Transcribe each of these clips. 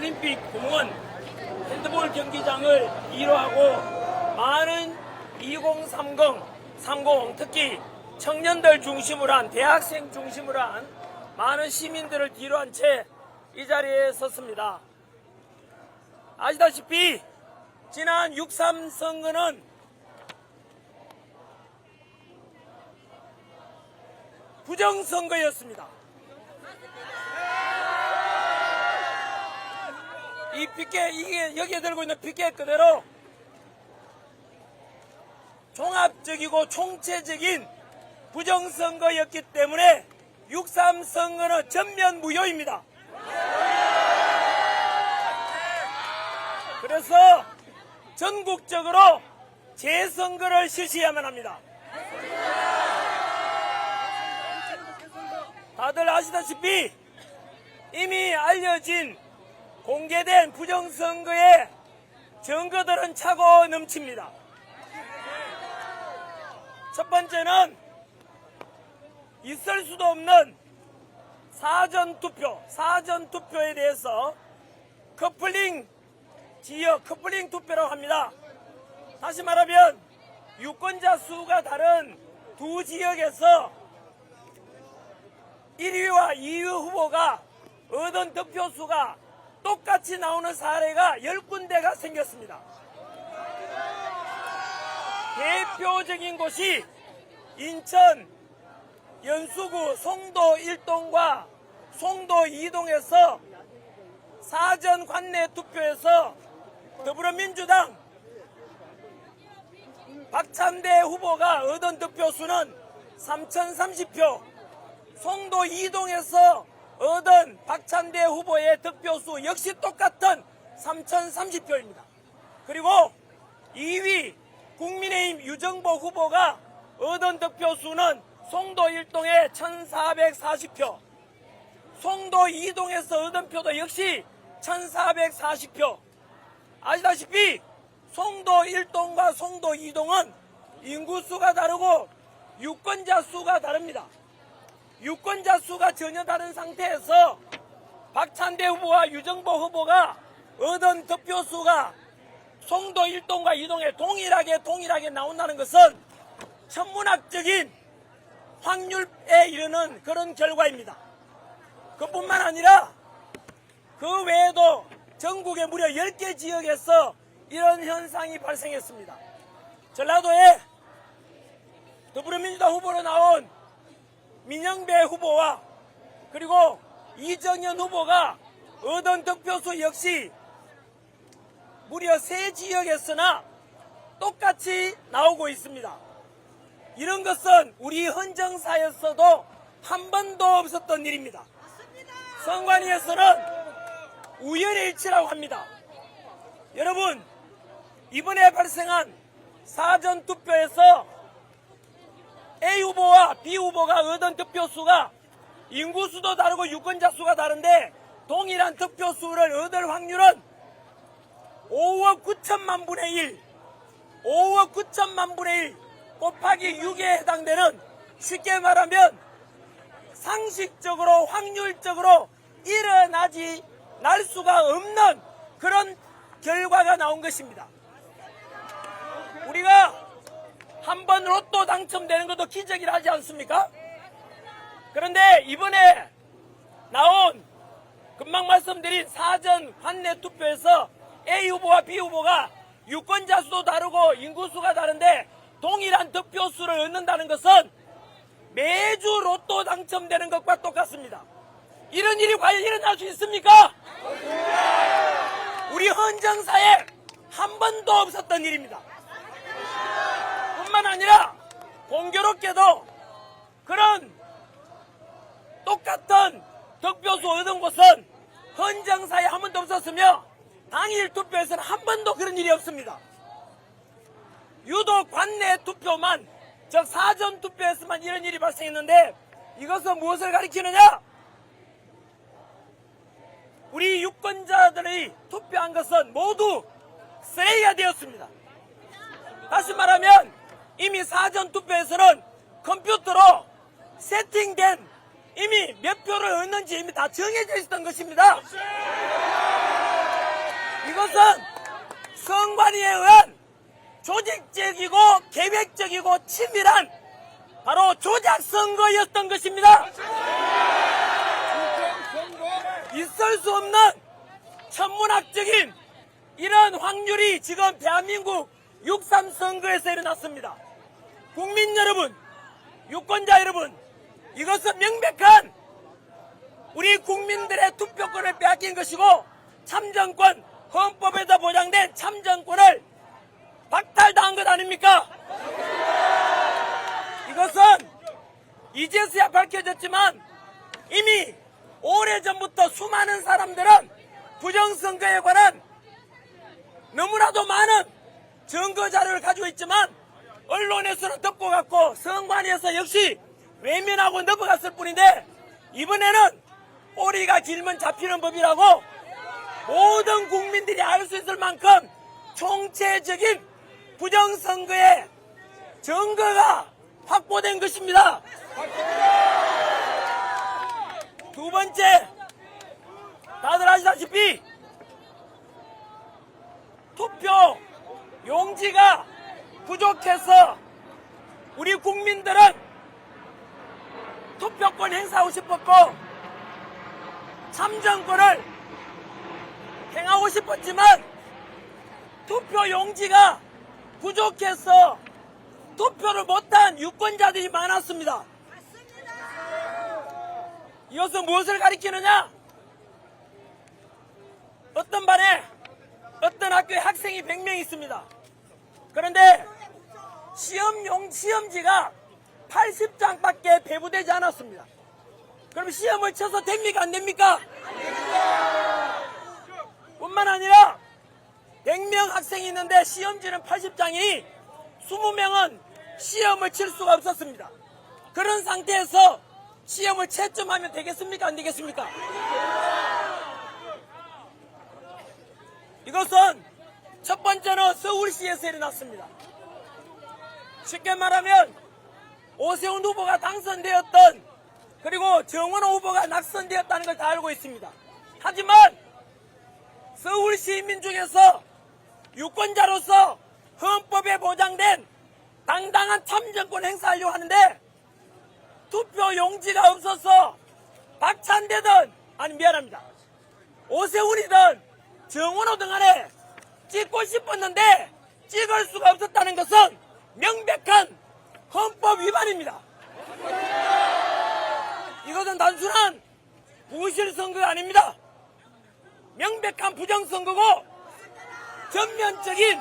올림픽 공원 핸드볼 경기장을 이루하고 많은 2030 특히 청년들 중심으로 한 대학생 중심으로 한 많은 시민들을 뒤로한 채 이 자리에 섰습니다. 아시다시피 지난 6.3 선거는 부정선거였습니다. 이 피켓, 이게 여기에 들고 있는 피켓 그대로 종합적이고 총체적인 부정선거였기 때문에 6.3 선거는 전면 무효입니다. 그래서 전국적으로 재선거를 실시해야만 합니다. 다들 아시다시피 이미 알려진 공개된 부정선거의 증거들은 차고 넘칩니다. 첫 번째는 있을 수도 없는 사전투표에 대해서 커플링 지역, 커플링 투표라고 합니다. 다시 말하면 유권자 수가 다른 두 지역에서 1위와 2위 후보가 얻은 득표수가 똑같이 나오는 사례가 10군데가 생겼습니다. 대표적인 곳이 인천 연수구 송도 1동과 송도 2동에서 사전 관내 투표에서 더불어민주당 박찬대 후보가 얻은 득표수는 3,030표, 송도 2동에서 얻은 박찬대 후보의 득표수 역시 똑같은 3,030표입니다. 그리고 2위 국민의힘 유정보 후보가 얻은 득표수는 송도 1동에 1,440표, 송도 2동에서 얻은 표도 역시 1,440표. 아시다시피 송도 1동과 송도 2동은 인구수가 다르고 유권자 수가 다릅니다. 유권자 수가 전혀 다른 상태에서 박찬대 후보와 유정보 후보가 얻은 득표수가 송도 1동과 2동에 동일하게 나온다는 것은 천문학적인 확률에 이르는 그런 결과입니다. 그뿐만 아니라 그 외에도 전국의 무려 10개 지역에서 이런 현상이 발생했습니다. 전라도에 더불어민주당 후보로 나온 민영배 후보와 그리고 이정현 후보가 얻은 득표수 역시 무려 3지역에서나 똑같이 나오고 있습니다. 이런 것은 우리 헌정사에서도 한 번도 없었던 일입니다. 선관위에서는 우연의 일치라고 합니다. 여러분, 이번에 발생한 사전투표에서 A 후보와 B 후보가 얻은 득표수가 인구수도 다르고 유권자 수가 다른데 동일한 득표수를 얻을 확률은 5억 9천만 분의 1, 5억 9천만 분의 1 곱하기 6에 해당되는, 쉽게 말하면 상식적으로 확률적으로 일어나지 날 수가 없는 그런 결과가 나온 것입니다. 우리가 한 번 로또 당첨되는 것도 기적이라 하지 않습니까? 그런데 이번에 나온 금방 말씀드린 사전 관내 투표에서 A 후보와 B 후보가 유권자 수도 다르고 인구수가 다른데 동일한 득표수를 얻는다는 것은 매주 로또 당첨되는 것과 똑같습니다. 이런 일이 과연 일어날 수 있습니까? 우리 헌정사에 한 번도 없었던 일입니다. 뿐만 아니라 공교롭게도 그런 똑같은 득표수 얻은 곳은 헌정사에 한 번도 없었으며 당일 투표에서는 한 번도 그런 일이 없습니다. 유독 관내 투표만, 즉 사전 투표에서만 이런 일이 발생했는데 이것은 무엇을 가리키느냐? 우리 유권자들이 투표한 것은 모두 쓰레기가 되었습니다. 다시 말하면 이미 사전 투표에서는 컴퓨터로 세팅된 이미 몇 표를 얻는지 이미 다 정해져 있었던 것입니다. 이것은 선관위에 의한 조직적이고 계획적이고 치밀한 바로 조작 선거였던 것입니다. 있을 수 없는 천문학적인 이런 확률이 지금 대한민국 6.3 선거에서 일어났습니다. 국민 여러분, 유권자 여러분, 이것은 명백한 우리 국민들의 투표권을 빼앗긴 것이고 참정권, 헌법에서 보장된 참정권을 박탈당한 것 아닙니까? 이것은 이제서야 밝혀졌지만 이미 오래전부터 수많은 사람들은 부정선거에 관한 너무나도 많은 증거 자료를 가지고 있지만 언론에서는 덮고 갔고 선관위에서 역시 외면하고 넘어갔을 뿐인데 이번에는 꼬리가 길면 잡히는 법이라고 모든 국민들이 알 수 있을 만큼 총체적인 부정선거의 증거가 확보된 것입니다. 두 번째, 다들 아시다시피 투표 용지가 부족해서 우리 국민들은 투표권 행사하고 싶었고 참정권을 행하고 싶었지만 투표 용지가 부족해서 투표를 못한 유권자들이 많았습니다. 이것은 무엇을 가리키느냐? 어떤 반에 어떤 학교에 학생이 100명 있습니다. 그런데 시험지가 80장밖에 배부되지 않았습니다. 그럼 시험을 쳐서 됩니까? 안 됩니까? 뿐만 아니라 100명 학생이 있는데 시험지는 80장이니 20명은 시험을 칠 수가 없었습니다. 그런 상태에서 시험을 채점하면 되겠습니까? 안 되겠습니까? 이것은 첫 번째는 서울시에서 일어났습니다. 쉽게 말하면 오세훈 후보가 당선되었던 그리고 정원호 후보가 낙선되었다는 걸 다 알고 있습니다. 하지만 서울 시민 중에서 유권자로서 헌법에 보장된 당당한 참정권 행사하려고 하는데 투표 용지가 없어서 박찬대든 아니 미안합니다. 오세훈이든 정원호든 간에 찍고 싶었는데 찍을 수가 없었다는 것은 명백한 헌법 위반입니다. 이것은 단순한 부실 선거가 아닙니다. 명백한 부정선거고 전면적인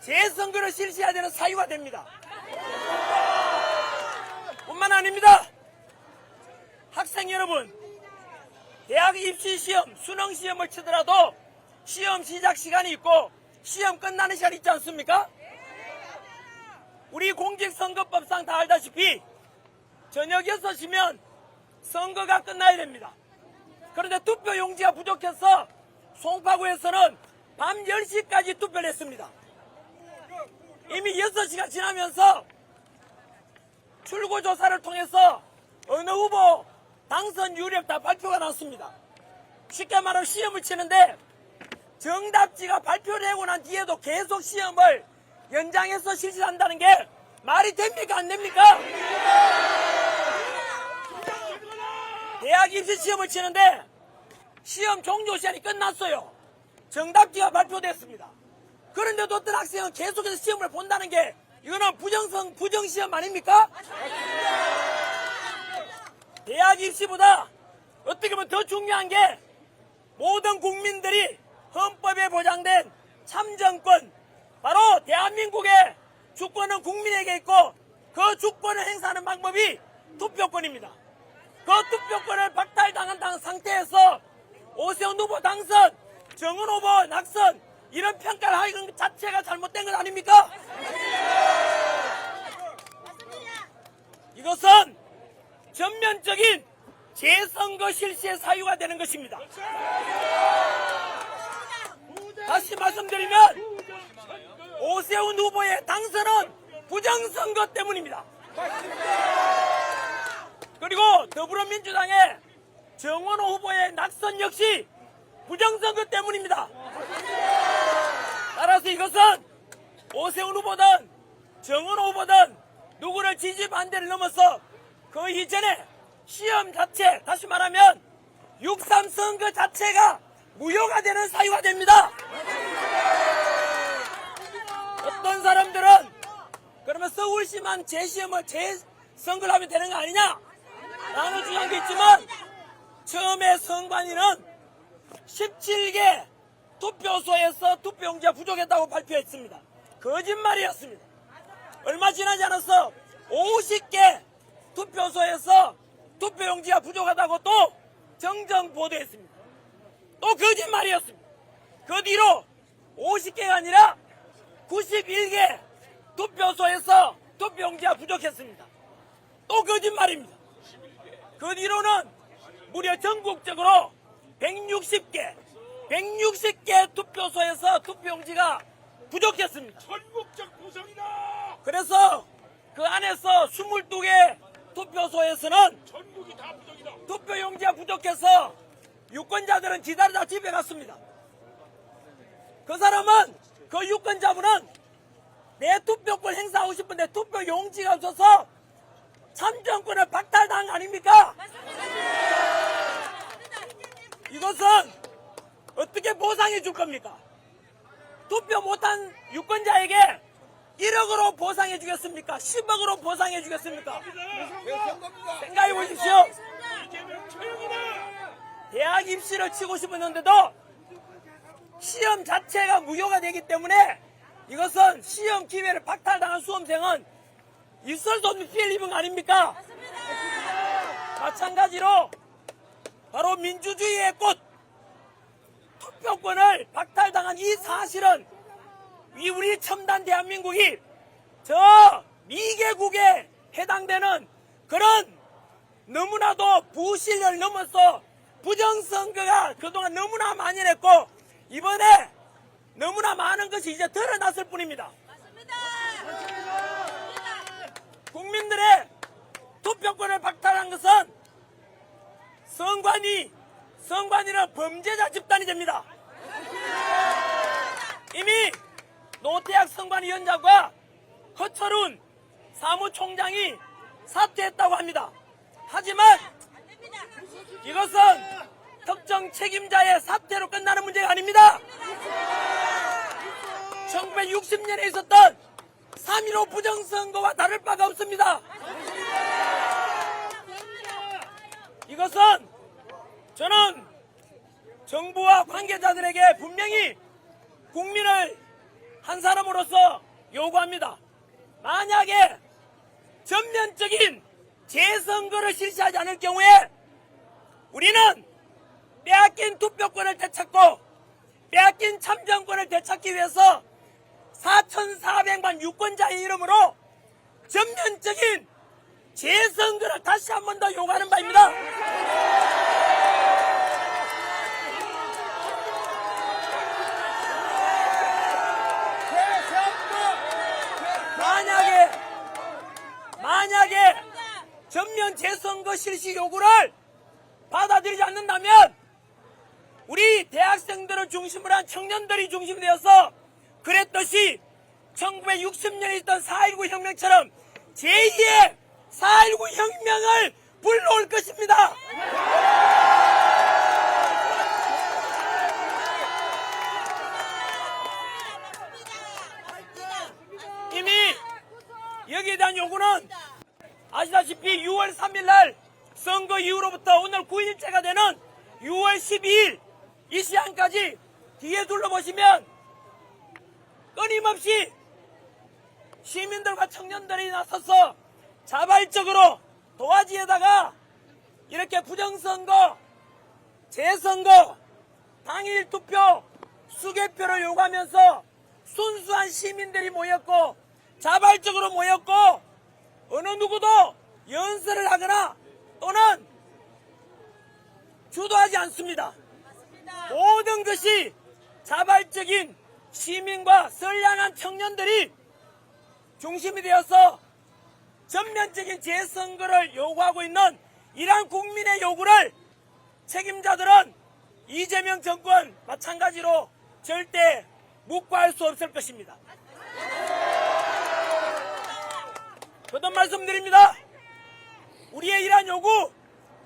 재선거를 실시해야 되는 사유가 됩니다. 뿐만 아닙니다. 학생 여러분, 대학 입시시험, 수능시험을 치더라도 시험 시작 시간이 있고 시험 끝나는 시간이 있지 않습니까? 우리 공직선거법상 다 알다시피 저녁 6시면 선거가 끝나야 됩니다. 그런데 투표 용지가 부족해서 송파구에서는 밤 10시까지 투표를 했습니다. 이미 6시가 지나면서 출구조사를 통해서 어느 후보 당선 유력 다 발표가 났습니다. 쉽게 말하면 시험을 치는데 정답지가 발표되고 난 뒤에도 계속 시험을 연장해서 실시한다는 게 말이 됩니까? 안 됩니까? 대학 입시 시험을 치는데 시험 종료 시간이 끝났어요. 정답지가 발표됐습니다. 그런데도 어떤 학생은 계속해서 시험을 본다는 게 이거는 부정시험 아닙니까? 대학 입시보다 어떻게 보면 더 중요한 게 모든 국민들이 헌법에 보장된 참정권, 바로 대한민국의 주권은 국민에게 있고 그 주권을 행사하는 방법이 투표권입니다. 그 투표권을 박탈당한 상태에서 오세훈 후보 당선, 정원 후보 낙선 이런 평가를 하는 것 자체가 잘못된 것 아닙니까? 이것은 전면적인 재선거 실시의 사유가 되는 것입니다. 다시 말씀드리면 오세훈 후보의 당선은 부정선거 때문입니다. 그리고 더불어민주당의 정원호 후보의 낙선 역시 부정선거 때문입니다. 따라서 이것은 오세훈 후보든 정은 후보든 누구를 지지 반대를 넘어서 그 이전에 시험 자체, 다시 말하면 6.3 선거 자체가 무효가 되는 사유가 됩니다. 어떤 사람들은 그러면 서울시만 재시험을 재선거를 하면 되는 거 아니냐 라는 주장도 있지만, 처음에 선관위는 17개 투표소에서 투표용지가 부족했다고 발표했습니다. 거짓말이었습니다. 얼마 지나지 않아서 50개 투표소에서 투표용지가 부족하다고 또 정정 보도했습니다. 또 거짓말이었습니다. 그 뒤로 50개가 아니라 91개 투표소에서 투표용지가 부족했습니다. 또 거짓말입니다. 그 뒤로는 무려 전국적으로 160개 투표소에서 투표용지가 부족했습니다. 전국적 보상이다. 그래서 그 안에서 22개 투표소에서는 전국이 다 부정이다. 투표용지가 부족해서 유권자들은 기다리다 집에 갔습니다. 그 사람은, 그 유권자분은 내 투표권 행사하고 싶은데 투표용지가 없어서 참정권을 박탈당한 거 아닙니까? 이것은 어떻게 보상해 줄 겁니까? 투표 못한 유권자에게 1억으로 보상해 주겠습니까? 10억으로 보상해 주겠습니까? 생각해 보십시오. 이재명 처형이다. 대학 입시를 치고 싶었는데도 시험 자체가 무효가 되기 때문에 이것은 시험 기회를 박탈당한 수험생은 있을 수 없는 피해를 입은 거 아닙니까? 마찬가지로 바로 민주주의의 꽃 투표권을 박탈당한 이 사실은 우리 첨단 대한민국이 저 미개국에 해당되는 그런 너무나도 부실을 넘어서 부정선거가 그동안 너무나 많이 했고, 이번에 너무나 많은 것이 이제 드러났을 뿐입니다. 국민들의 투표권을 박탈한 것은 선관위는 범죄자 집단이 됩니다. 이미 노태학 선관위원장과 허철훈 사무총장이 사퇴했다고 합니다. 하지만 이것은 특정 책임자의 사퇴로 끝나는 문제가 아닙니다. 1960년에 있었던 3.15 부정선거와 다를 바가 없습니다. 이것은 저는 정부와 관계자들에게 분명히 국민을 한 사람으로서 요구합니다. 만약에 전면적인 재선거를 실시하지 않을 경우에 우리는 빼앗긴 투표권을 되찾고 빼앗긴 참정권을 되찾기 위해서 4,400만 유권자의 이름으로 전면적인 재선거를 다시 한 번 더 요구하는 바입니다. 만약에 전면 재선거 실시 요구를 받아들이지 않는다면 우리 대학생들을 중심으로 한 청년들이 중심이 되어서 그랬듯이 1960년에 있던 4.19 혁명처럼 제2의 4.19 혁명을 불러올 것입니다. 이미 여기에 대한 요구는 아시다시피 6월 3일 날 선거 이후로부터 오늘 9일째가 되는 6월 12일 이 시간까지 뒤에 둘러보시면 끊임없이 시민들과 청년들이 나서서 자발적으로 도화지에다가 이렇게 부정선거, 재선거, 당일 투표, 수개표를 요구하면서 순수한 시민들이 모였고 자발적으로 모였고 어느 누구도 연설을 하거나 또는 주도하지 않습니다. 모든 것이 자발적인 시민과 선량한 청년들이 중심이 되어서 전면적인 재선거를 요구하고 있는 이러한 국민의 요구를 책임자들은 이재명 정권 마찬가지로 절대 묵과할 수 없을 것입니다. 거듭 말씀드립니다. 우리의 이러한 요구,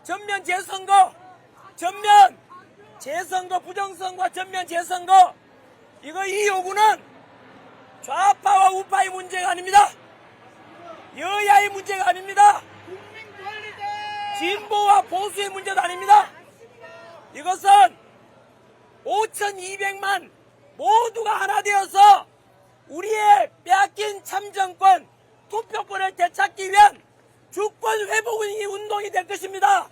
전면 재선거, 부정선거 전면 재선거, 이 요구는 좌파와 우파의 문제가 아닙니다. 여야의 문제가 아닙니다. 진보와 보수의 문제도 아닙니다. 이것은 5,200만 모두가 하나 되어서 우리의 빼앗긴 참정권, 투표권을 되찾기 위한 주권 회복 운동이 될 것입니다.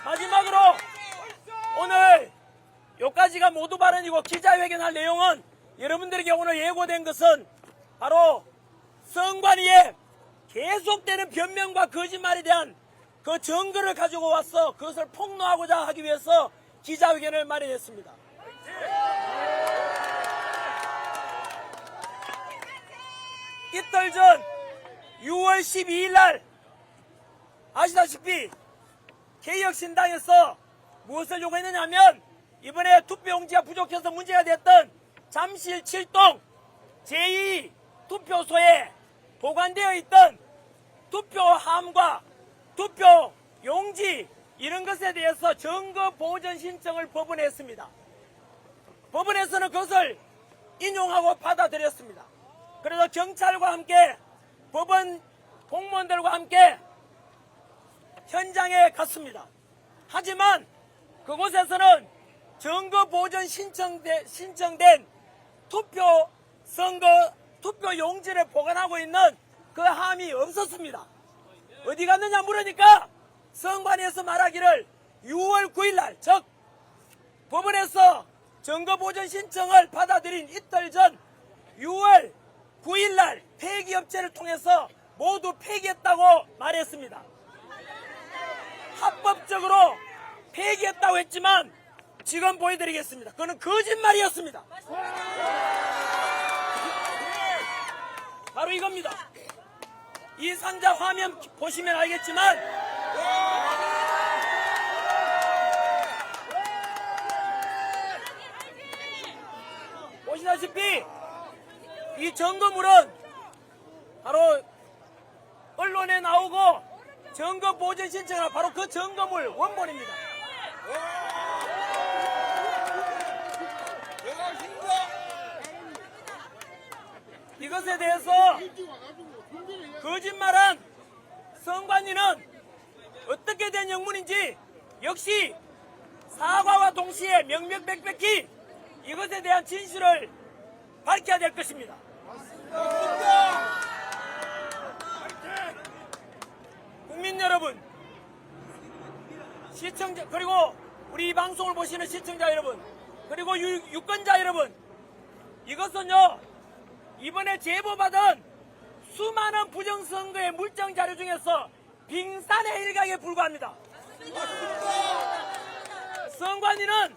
마지막으로 오늘 여기까지가 모두 발언이고, 기자회견할 내용은 여러분들에게 오늘 예고된 것은 바로 선관위의 계속되는 변명과 거짓말에 대한 그 증거를 가지고 와서 그것을 폭로하고자 하기 위해서 기자회견을 마련했습니다. 이틀 전 6월 12일 날 아시다시피 개혁신당에서 무엇을 요구했느냐 하면, 이번에 투표용지가 부족해서 문제가 됐던 잠실 7동 제2 투표소에 보관되어 있던 투표함과 투표용지 이런 것에 대해서 증거 보전 신청을 법원에 했습니다. 법원에서는 그것을 인용하고 받아들였습니다. 그래서 경찰과 함께 법원 공무원들과 함께 현장에 갔습니다. 하지만 그곳에서는 증거 보전 신청된 투표용지를 보관하고 있는 그 함이 없었습니다. 어디 갔느냐 물으니까 선관위에서 말하기를 6월 9일 날, 즉 법원에서 증거 보전 신청을 받아들인 이틀 전 6월 9일 날 폐기업체를 통해서 모두 폐기했다고 말했습니다. 합법적으로 폐기했다고 했지만 지금 보여드리겠습니다. 그건 거짓말이었습니다. 바로 이겁니다. 이 상자 화면 보시면 알겠지만 보시다시피 이 증거물은 바로 언론에 나오고 증거 보전 신청은 바로 그 증거물 원본입니다. 이것에 대해서 거짓말한 선관위는 어떻게 된 영문인지 역시 사과와 동시에 명명백백히 이것에 대한 진실을 밝혀야 될 것입니다. 국민 여러분, 시청자, 그리고 우리 이 방송을 보시는 시청자 여러분, 그리고 유권자 여러분, 이것은요 이번에 제보받은 수많은 부정선거의 물증 자료 중에서 빙산의 일각에 불과합니다. 선관위는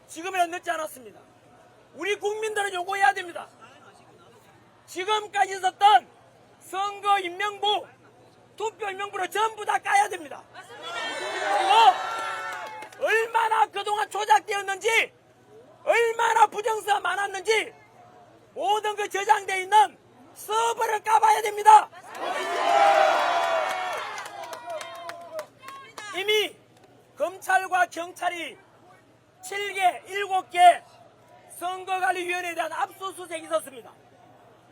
지금은 늦지 않았습니다. 우리 국민들은 요구해야 됩니다. 지금까지 있었던 선거 인명부, 투표 인명부를 전부 다 까야 됩니다. 그리고 얼마나 그동안 조작되었는지, 얼마나 부정서가 많았는지 모든 그 저장되어 있는 서버를 까봐야 됩니다. 이미 검찰과 경찰이 7개 선거관리위원회에 대한 압수수색이 있었습니다.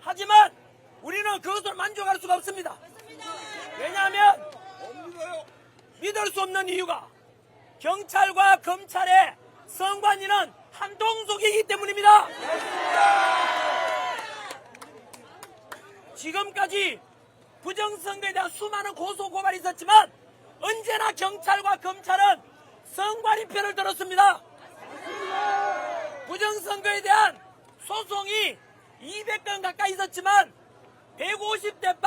하지만 우리는 그것으로 만족할 수가 없습니다. 왜냐하면 믿을 수 없는 이유가 경찰과 검찰의 선관위는 한 동족이기 때문입니다. 지금까지 부정선거에 대한 수많은 고소고발이 있었지만 언제나 경찰과 검찰은 선관위 편을 들었습니다. 부정선거에 대한 소송이 200건 가까이 있었지만 150대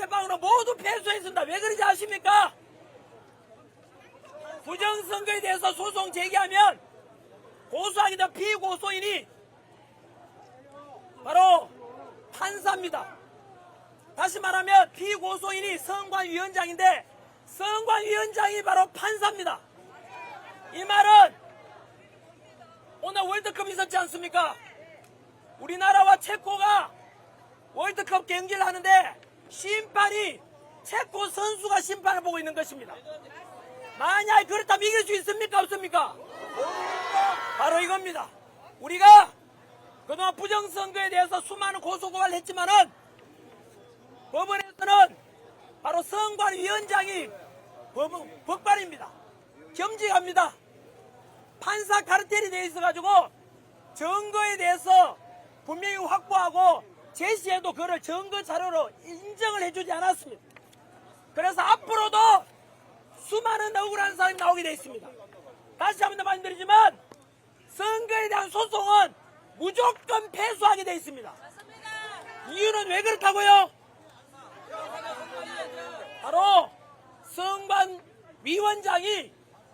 빵으로 모두 패소했습니다. 왜 그런지 아십니까? 부정선거에 대해서 소송 제기하면 고소하게 된 피고소인이 바로 판사입니다. 다시 말하면 피고소인이 선관위원장인데 선관위원장이 바로 판사입니다. 이 말은 오늘 월드컵 있었지 않습니까? 우리나라와 체코가 월드컵 경기를 하는데 심판이 체코 선수가 심판을 보고 있는 것입니다. 만약 그렇다면 이길 수 있습니까? 없습니까? 바로 이겁니다. 우리가 그동안 부정선거에 대해서 수많은 고소고발을 했지만은 법원에서는 바로 선관위원장이 법관입니다. 겸직합니다. 판사 카르텔이 되어 있어가지고 증거에 대해서 분명히 확보하고 제시해도 그를 증거 자료로 인정을 해주지 않았습니다. 그래서 앞으로도 수많은 억울한 사람이 나오게 되어 있습니다. 다시 한 번 더 말씀드리지만 선거에 대한 소송은 무조건 패소하게 되어 있습니다. 이유는 왜 그렇다고요? 바로 선관위원장이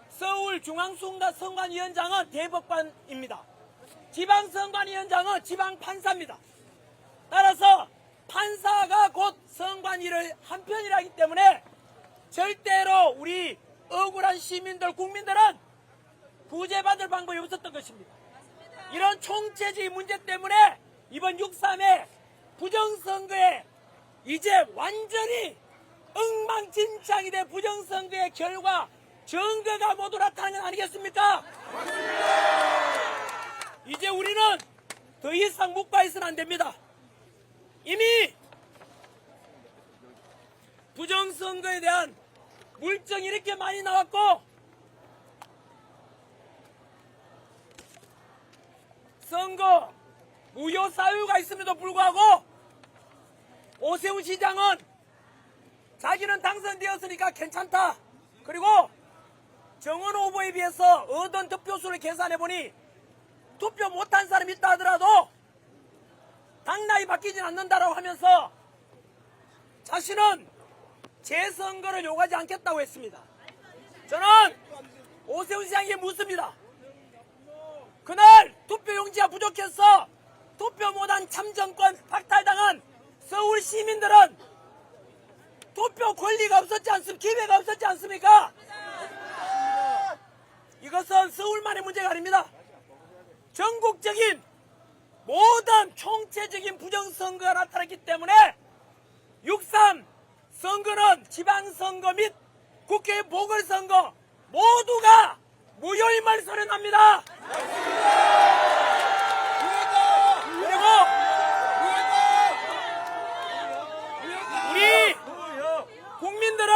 서울중앙선관위원장은 대법관입니다. 지방선관위원장은 지방판사입니다. 따라서 판사가 곧 선관위를 한편이라기 때문에 절대로 우리 억울한 시민들, 국민들은 구제받을 방법이 없었던 것입니다. 이런 총체적인 문제 때문에 이번 6.3의 부정선거에 이제 완전히 엉망진창이 된 부정선거의 결과 증거가 모두 나타나는 건 아니겠습니까? 이제 우리는 더 이상 묵과 있어는 안 됩니다. 이미 부정선거에 대한 물증이 이렇게 많이 나왔고 선거 무효 사유가 있음에도 불구하고 오세훈 시장은 자기는 당선되었으니까 괜찮다. 그리고 정원호 후보에 비해서 얻은 득표수를 계산해보니 투표 못한 사람이 있다 하더라도 당락이 바뀌진 않는다라고 하면서 자신은 재선거를 요구하지 않겠다고 했습니다. 저는 오세훈 시장에게 묻습니다. 그날 투표용지가 부족해서 투표 못한 참정권 박탈당한 서울 시민들은 투표 권리가 없었지 않습니까? 기회가 없었지 않습니까? 이것은 서울만의 문제가 아닙니다. 전국적인 모든 총체적인 부정선거가 나타났기 때문에 6.3 선거는 지방선거 및 국회 보궐선거 모두가 무효임을 선언합니다. 그리고 우리 국민들은,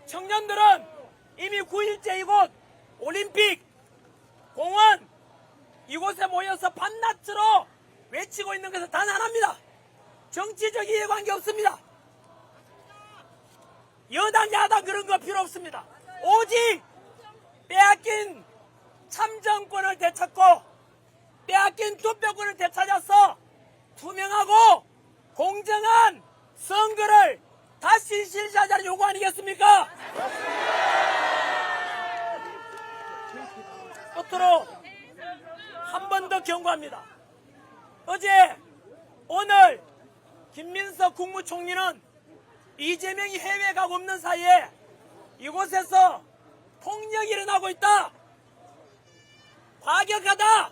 청년들은 이미 9일째 이곳 올림픽 공원 이곳에 모여서 밤낮으로 외치고 있는 것은 단 하나입니다. 정치적 이해 관계 없습니다. 여당 야당 그런 거 필요 없습니다. 오직 빼앗긴 참정권을 되찾고 빼앗긴 투표권을 되찾아서 투명하고 공정한 선거를 다시 실시하자는 요구 아니겠습니까? 끝으로 한 번 더 경고합니다. 어제 오늘 김민석 국무총리는 이재명이 해외 가고 없는 사이에 이곳에서 폭력이 일어나고 있다. 과격하다.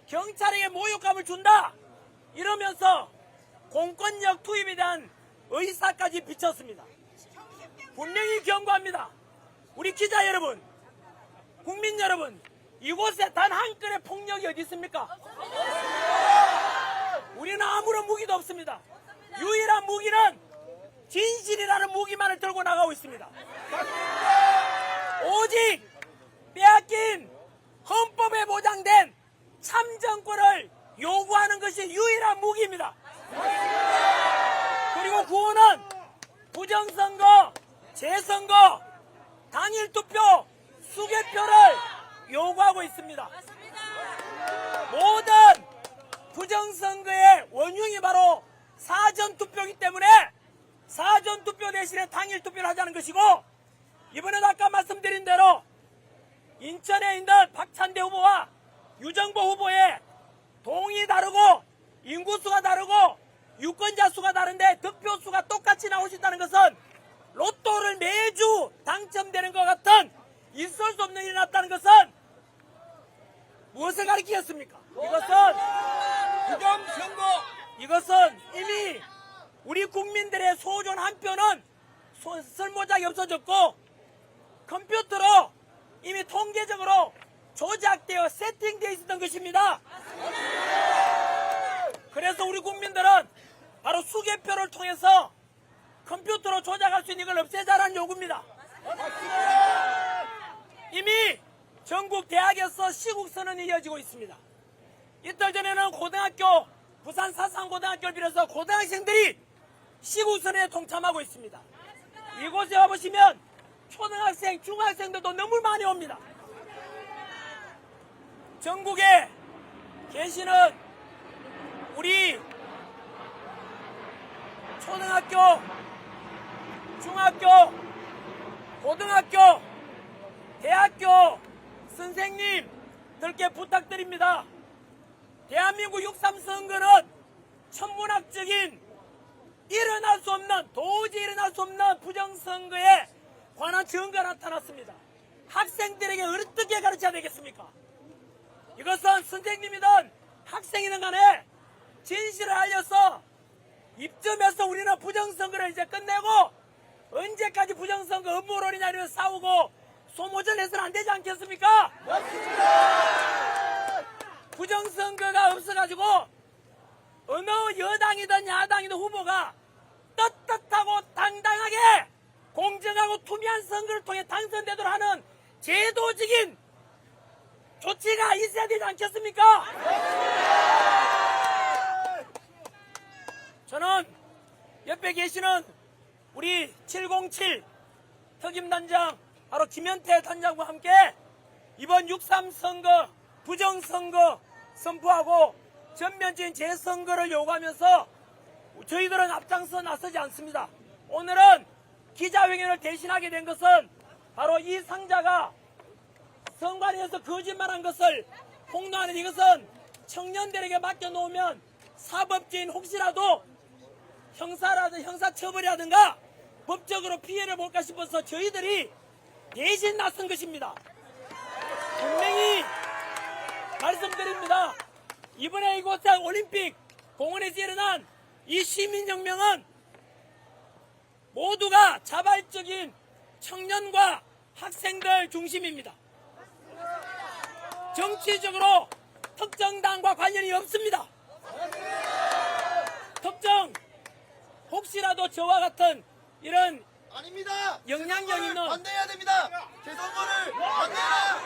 경찰에게 모욕감을 준다. 이러면서 공권력 투입에 대한 의사까지 비쳤습니다. 분명히 경고합니다. 우리 기자 여러분, 국민 여러분, 이곳에 단 한 건의 폭력이 어디 있습니까? 우리는 아무런 무기도 없습니다. 유일한 무기는 진실이라는 무기만을 들고 나가고 있습니다. 오직 빼앗긴 헌법에 보장된 참정권을 요구하는 것이 유일한 무기입니다. 그리고 구호는 부정선거, 재선거, 당일투표, 수개표를 요구하고 있습니다. 모든 부정선거의 원흉이 바로 사전투표이기 때문에 사전투표 대신에 당일투표를 하자는 것이고, 이번에도 아까 말씀드린 대로 인천에 있는 박찬대 후보와 유정보 후보의 동이 다르고 인구수가 다르고 유권자 수가 다른데 득표수가 똑같이 나올 수 있다는 것은 로또를 매주 당첨되는 것 같은 있을 수 없는 일이 났다는 것은 무엇을 가리키겠습니까? 이것은 이미 우리 국민들의 소존 한 표는 쓸모작이 없어졌고 컴퓨터로 이미 통계적으로 조작되어 세팅되어 있었던 것입니다. 그래서 우리 국민들은 바로 수개표를 통해서 컴퓨터로 조작할 수 있는 걸 없애자라는 요구입니다. 이미 전국 대학에서 시국선언이 이어지고 있습니다. 이틀 전에는 고등학교, 부산 사상고등학교를 비롯해서 고등학생들이 시국선언에 동참하고 있습니다. 이곳에 와보시면 초등학생, 중학생들도 너무 많이 옵니다. 전국에 계시는 우리 초등학교, 중학교, 고등학교, 대학교 선생님들께 부탁드립니다. 대한민국 6.3 선거는 천문학적인 일어날 수 없는, 도저히 일어날 수 없는 부정선거에 관한 증거가 나타났습니다. 학생들에게 어떻게 가르쳐야 되겠습니까? 이것은 선생님이든 학생이든 간에 진실을 알려서 입점해서 우리는 부정선거를 이제 끝내고 언제까지 부정선거 음모론이냐 이러면서 싸우고 소모전을 해서는 안 되지 않겠습니까? 부정선거가 없어가지고 어느 여당이든 야당이든 후보가 떳떳하고 당당하게 공정하고 투명한 선거를 통해 당선되도록 하는 제도적인 조치가 있어야 되지 않겠습니까? 저는 옆에 계시는 우리 707 특임단장 바로 김현태 단장과 함께 이번 6.3 선거 부정선거 선포하고 전면적인 재선거를 요구하면서 저희들은 앞장서 나서지 않습니다. 오늘은 기자회견을 대신하게 된 것은 바로 이 상자가 선관위에서 거짓말한 것을 폭로하는 이것은 청년들에게 맡겨놓으면 사법적인 혹시라도 형사처벌이라든가 법적으로 피해를 볼까 싶어서 저희들이 대신 나선 것입니다. 분명히 말씀드립니다. 이번에 이곳에 올림픽 공원에서 일어난 이 시민혁명은 모두가 자발적인 청년과 학생들 중심입니다. 정치적으로 특정 당과 관련이 없습니다. 특정 혹시라도 저와 같은 이런 아닙니다. 영향력 있는 반대해야 됩니다. 재선거를 반대해라.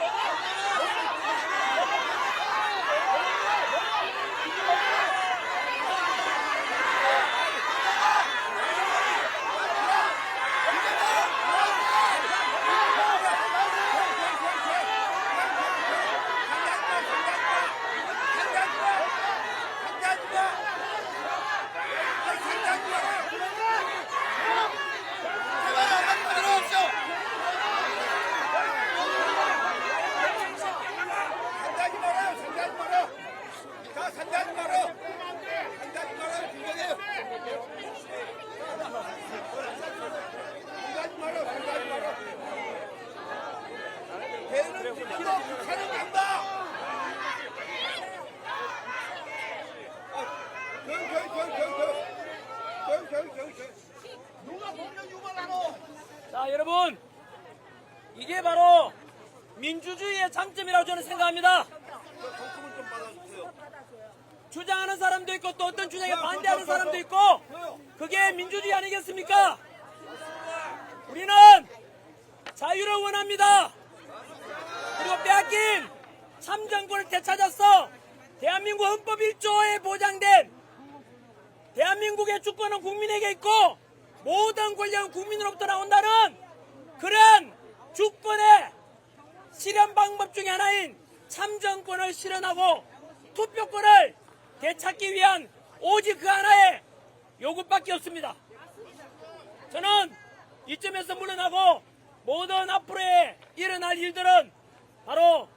자, 여러분, 이게 바로 민주주의의 장점이라고 저는 생각합니다. 주장하는 사람도 있고 또 어떤 주장에 반대하는 사람도 있고 그게 민주주의 아니겠습니까? 우리는 자유를 원합니다. 그리고 빼앗긴 참정권을 되찾아서 대한민국 헌법 1조에 보장된 대한민국의 주권은 국민에게 있고 모든 권력은 국민으로부터 나온다는 그런 주권의 실현 방법 중에 하나인 참정권을 실현하고 투표권을 되찾기 위한 오직 그 하나의 요구밖에 없습니다. 저는 이점에서 물러나고 모든 앞으로의 일어날 일들은 바로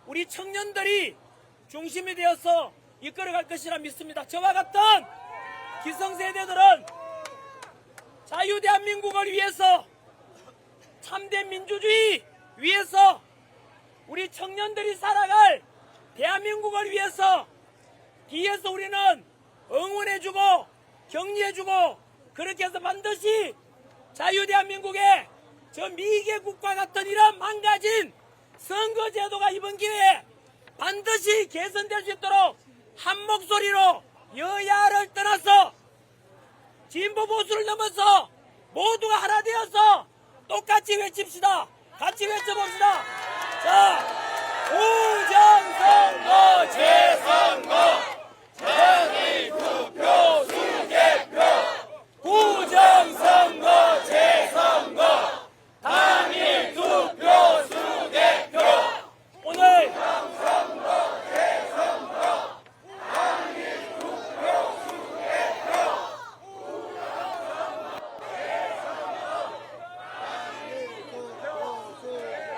우리 청년들이 중심이 되어서 이끌어갈 것이라 믿습니다. 저와 같은 기성세대들은 자유대한민국을 위해서 참된 민주주의, 위해서 우리 청년들이 살아갈 대한민국을 위해서 뒤에서 우리는 응원해주고 격려해주고 그렇게 해서 반드시 자유대한민국의 저 미개국과 같은 이런 망가진 선거제도가 이번 기회에 반드시 개선될 수 있도록 한 목소리로 여야를 떠나서 진보 보수를 넘어서 모두가 하나 되어서 똑같이 외칩시다. 같이 외쳐봅시다. 자, 부정선거 재선거 정의투표 수개표 부정선거 재선거 당일투표 수개표 오늘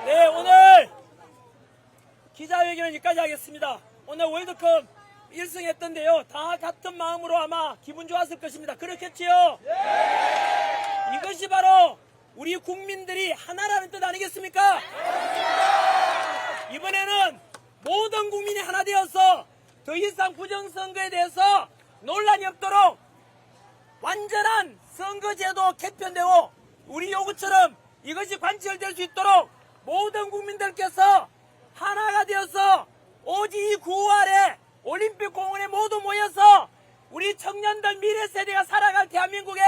네, 오늘 기자회견은 여기까지 하겠습니다. 오늘 월드컵 1승 했던데요. 다 같은 마음으로 아마 기분 좋았을 것입니다. 그렇겠지요? 네! 이것이 바로 우리 국민들이 하나라는 뜻 아니겠습니까? 이번에는 모든 국민이 하나 되어서 더 이상 부정선거에 대해서 논란이 없도록 완전한 선거제도 개편되고 우리 요구처럼 이것이 관철될 수 있도록 모든 국민들께서 하나가 되어서 오직 이 9월에 올림픽 공원에 모두 모여서 우리 청년들 미래 세대가 살아갈 대한민국에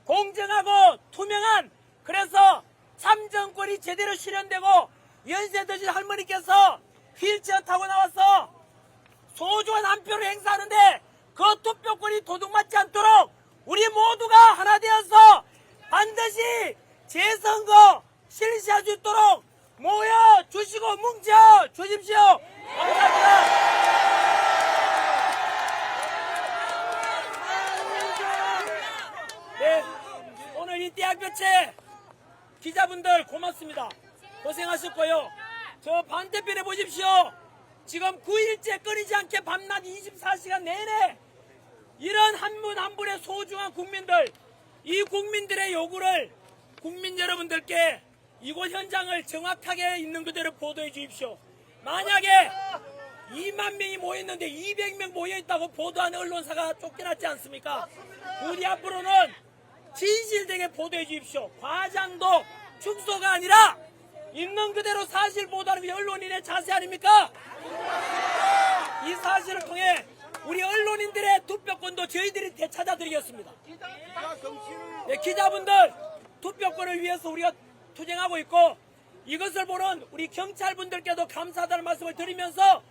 공정하고 투명한 그래서 참정권이 제대로 실현되고 연세 드신 할머니께서 휠체어 타고 나와서 소중한 한 표를 행사하는데 그 투표권이 도둑맞지 않도록 우리 모두가 하나 되어서 반드시 재선거 실시할 수 있도록 모여 주시고 뭉쳐 주십시오. 감사합니다. 네, 오늘 이 대학교체 기자분들 고맙습니다. 고생하셨고요. 저 반대편에 보십시오. 지금 9일째 끊이지 않게 밤낮 24시간 내내 이런 한 분 한 분의 소중한 국민들, 이 국민들의 요구를 국민 여러분들께 이곳 현장을 정확하게 있는 그대로 보도해 주십시오. 만약에 2만 명이 모였는데 200명 모여있다고 보도하는 언론사가 쫓겨났지 않습니까? 우리 앞으로는 진실되게 보도해 주십시오. 과장도 축소가 아니라 있는 그대로 사실 보도하는 게 언론인의 자세 아닙니까? 이 사실을 통해 우리 언론인들의 투표권도 저희들이 되찾아드리겠습니다. 네, 기자분들 투표권을 위해서 우리가 투쟁하고 있고 이것을 보는 우리 경찰분들께도 감사하다는 말씀을 드리면서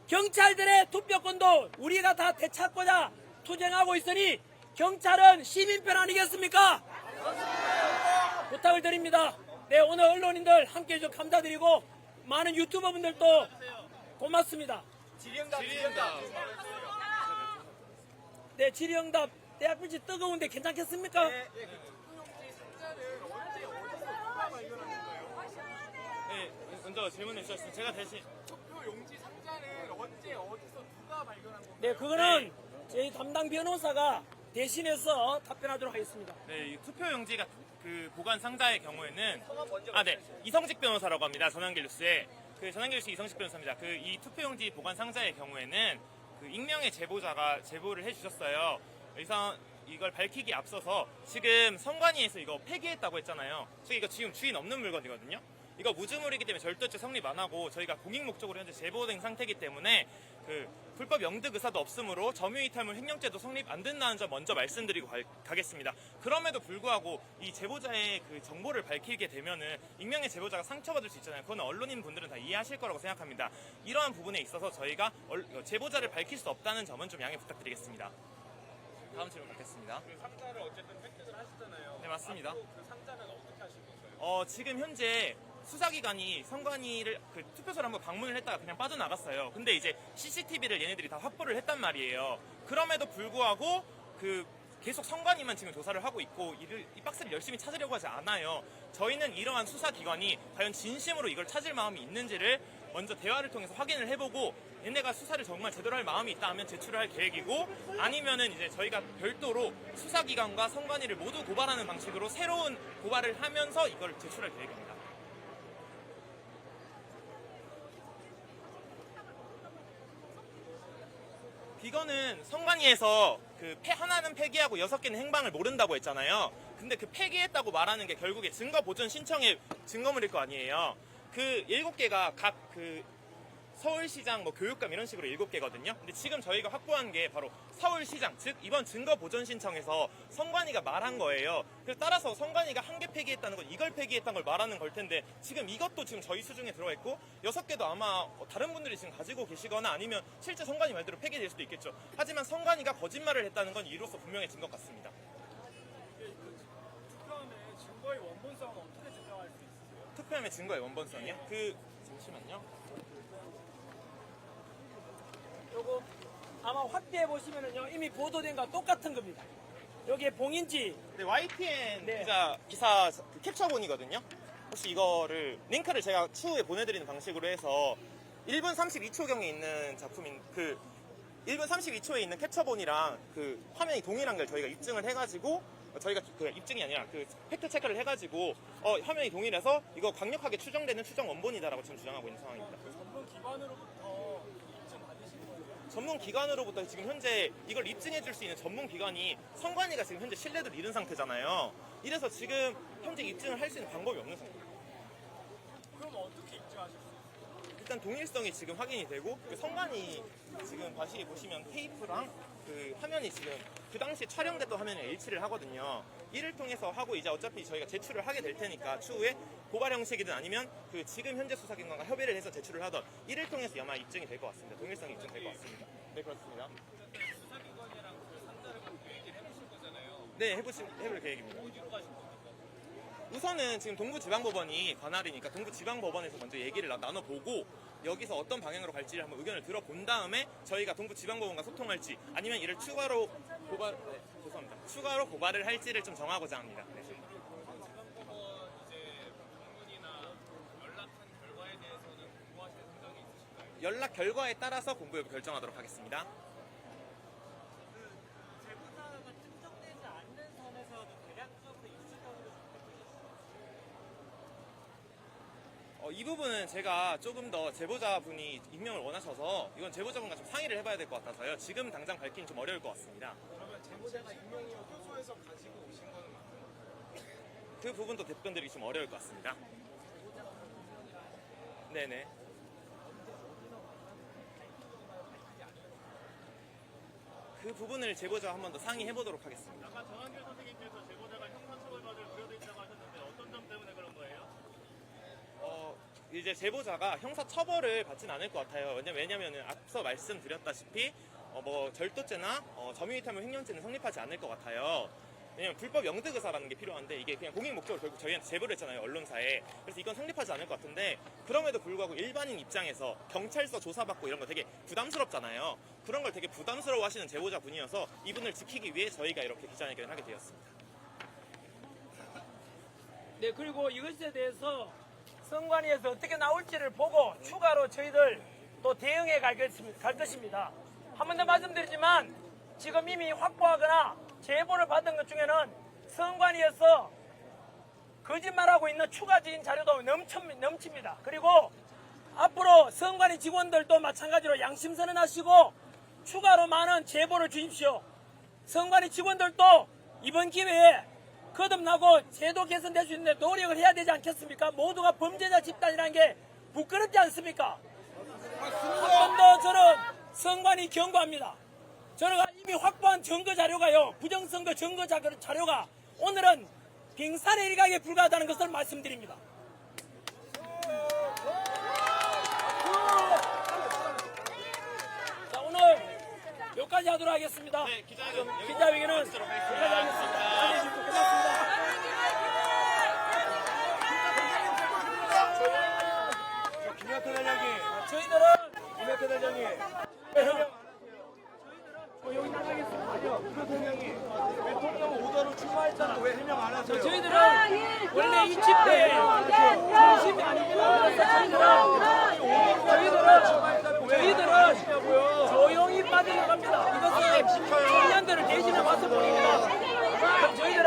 경찰들의 투표권도 우리가 다 되찾고자 투쟁하고 있으니 경찰은 시민편 아니겠습니까? 부탁을 드립니다. 네, 오늘 언론인들 함께해 주셔서 감사드리고 많은 유튜버분들도 고맙습니다. 질의응답. 네, 질의응답 대학교지 뜨거운데 괜찮겠습니까? 네, 먼저 질문해 주셨습니다. 제가 대신 투표 용지 상자를 언제 어디서 누가 발견한 건가요? 네, 그거는 저희 담당 변호사가 대신해서 답변하도록 하겠습니다. 네, 이 투표용지가 그 보관 상자의 경우에는 네, 이성직 변호사라고 합니다. 전환길 뉴스에 그 전환길 뉴스 이성직 변호사입니다. 그 이 투표용지 보관 상자의 경우에는 그 익명의 제보자가 제보를 해주셨어요. 그래서 이걸 밝히기 앞서서 지금 선관위에서 이거 폐기했다고 했잖아요. 이거 지금 주인 없는 물건이거든요. 이거 무주물이기 때문에 절도죄 성립 안 하고 저희가 공익 목적으로 현재 제보된 상태이기 때문에 그 불법 영득 의사도 없으므로 점유이탈물 횡령죄도 성립 안 된다는 점 먼저 말씀드리고 가겠습니다. 그럼에도 불구하고 이 제보자의 그 정보를 밝히게 되면은 익명의 제보자가 상처받을 수 있잖아요. 그건 언론인 분들은 다 이해하실 거라고 생각합니다. 이러한 부분에 있어서 저희가 제보자를 밝힐 수 없다는 점은 좀 양해 부탁드리겠습니다. 다음 질문 받겠습니다. 그 상자를 어쨌든 획득을 하셨잖아요. 네, 맞습니다. 앞으로 그 상자는 어떻게 하실 건가요? 지금 현재 수사기관이 선관위를 그 투표소를 한번 방문을 했다가 그냥 빠져나갔어요. 근데 이제 CCTV를 얘네들이 다 확보를 했단 말이에요. 그럼에도 불구하고 그 계속 선관위만 지금 조사를 하고 있고 이 박스를 열심히 찾으려고 하지 않아요. 저희는 이러한 수사기관이 과연 진심으로 이걸 찾을 마음이 있는지를 먼저 대화를 통해서 확인을 해보고 얘네가 수사를 정말 제대로 할 마음이 있다 하면 제출을 할 계획이고 아니면은 이제 저희가 별도로 수사기관과 선관위를 모두 고발하는 방식으로 새로운 고발을 하면서 이걸 제출할 계획입니다. 이거는 선관위에서 그 하나는 폐기하고 6개는 행방을 모른다고 했잖아요. 근데 그 폐기했다고 말하는 게 결국에 증거 보존 신청의 증거물일 거 아니에요. 그 7개가 각 그 서울시장 뭐 교육감 이런 식으로 7개거든요. 근데 지금 저희가 확보한 게 바로 서울시장, 즉 이번 증거 보존 신청에서 선관위가 말한 거예요. 그래서 따라서 선관위가 한 개 폐기했다는 건 이걸 폐기했다는 걸 말하는 걸 텐데 지금 이것도 지금 저희 수중에 들어가 있고 6개도 아마 다른 분들이 지금 가지고 계시거나 아니면 실제 선관위 말대로 폐기될 수도 있겠죠. 하지만 선관위가 거짓말을 했다는 건 이로써 분명해진 것 같습니다. 투표함의 증거의 원본성은 어떻게 증명할 수 있으세요? 투표함의 증거의 원본성이요? 잠시만요. 요거 아마 확대해 보시면은요 이미 보도된 거와 똑같은 겁니다. 여기에 봉인지 네, YTN 네. 기사 그 캡처본이거든요. 혹시 이거를 링크를 제가 추후에 보내드리는 방식으로 해서 1분 32초경에 있는 작품인 그 1분 32초에 있는 캡처본이랑 그 화면이 동일한 걸 저희가 입증을 해가지고 저희가 그 입증이 아니라 그 팩트 체크를 해가지고 화면이 동일해서 이거 강력하게 추정되는 추정 원본이다라고 지금 주장하고 있는 상황입니다. 전문 기관으로부터 입증 받으신 거예요? 전문 기관으로부터 지금 현재 이걸 입증해 줄 수 있는 전문 기관이 선관위가 지금 현재 신뢰도를 잃은 상태잖아요. 이래서 지금 현재 입증을 할 수 있는 방법이 없는 상태예요. 그럼 어떻게 입증하실 수 있어요? 일단 동일성이 지금 확인이 되고 그 선관위 지금 다시 보시면 테이프랑 그 화면이 지금 그 당시에 촬영됐던 화면에 일치를 하거든요. 이를 통해서 하고 이제 어차피 저희가 제출을 하게 될 테니까 추후에 고발 형식이든 아니면 그 지금 현재 수사기관과 협의를 해서 제출을 하던 이를 통해서 아마 입증이 될 것 같습니다. 동일성이 입증될 것 같습니다. 네, 그렇습니다. 수사기관이랑 상담을 얘기를 해보실 거잖아요. 네, 해볼 계획입니다. 어디로 가실 겁니까? 우선은 지금 동부지방법원이 관할이니까 동부지방법원에서 먼저 얘기를 나눠보고 여기서 어떤 방향으로 갈지를 한번 의견을 들어본 다음에 저희가 동부지방법원과 소통할지 아니면 이를 추가로 추가로 고발을 할지를 좀 정하고자 합니다. 네. 지방법원 이제 방문이나 연락한 결과에 대해서는 공부하실 생각이 있으실까요? 연락 결과에 따라서 공부 여부 결정하도록 하겠습니다. 제보자가 특정되지 않는 선에서도 대략적으로 입수적으로 이 부분은 제가 조금 더 제보자분이 익명을 원하셔서 이건 제보자분과 좀 상의를 해봐야 될 것 같아서요. 지금 당장 밝기는 좀 어려울 것 같습니다. 그러면 제보자가 익명이요 교소에서 가지고 오신 거는 맞나요? 그 부분도 답변드리기 좀 어려울 것 같습니다. 네네. 그 부분을 제보자와 한 번 더 상의해보도록 하겠습니다. 아까 정한길 선생님께서 제보자가 형사처벌받을 우려도 있다고 하셨는데 어떤 점 때문에 그런 거예요? 이제 제보자가 형사 처벌을 받진 않을 것 같아요. 왜냐면은 앞서 말씀드렸다시피 뭐 절도죄나 점유이탈물 횡령죄는 성립하지 않을 것 같아요. 왜냐면 불법 영득 의사라는 게 필요한데 이게 그냥 공익 목적으로 결국 저희한테 제보를 했잖아요, 언론사에. 그래서 이건 성립하지 않을 것 같은데 그럼에도 불구하고 일반인 입장에서 경찰서 조사받고 이런 거 되게 부담스럽잖아요. 그런 걸 되게 부담스러워하시는 제보자분이어서 이분을 지키기 위해 저희가 이렇게 기자회견을 하게 되었습니다. 네, 그리고 이것에 대해서 선관위에서 어떻게 나올지를 보고 추가로 저희들 또 대응해 갈 것입니다. 한 번 더 말씀드리지만 지금 이미 확보하거나 제보를 받은 것 중에는 선관위에서 거짓말하고 있는 추가적인 자료도 넘칩니다. 그리고 앞으로 선관위 직원들도 마찬가지로 양심선언 하시고 추가로 많은 제보를 주십시오. 선관위 직원들도 이번 기회에 거듭나고 제도 개선될 수 있는 노력을 해야 되지 않겠습니까? 모두가 범죄자 집단이라는 게 부끄럽지 않습니까? 한 번 더 저는 선관위 경고합니다. 저희가 이미 확보한 증거 자료가요, 부정선거 증거 자료가 오늘은 빙산의 일각에 불과하다는 것을 말씀드립니다. 자, 오늘 여기까지 하도록 하겠습니다. 네, 기자회견은 기자회견은 여기까지 하겠습니다. 안녕히 끝났습니다. 김혁태 대장님, 저희들은 김혁태 대장님, 여기 나가겠습니다. 대통령 오더로 출마했잖아. 왜 해명 안 하세요? 저희들은 원래 이 집회의 중심이 아니고 저희들은 조용히 빠져나갑니다. 이것은 청년들을 대신해 와서 보입니다. 저희들은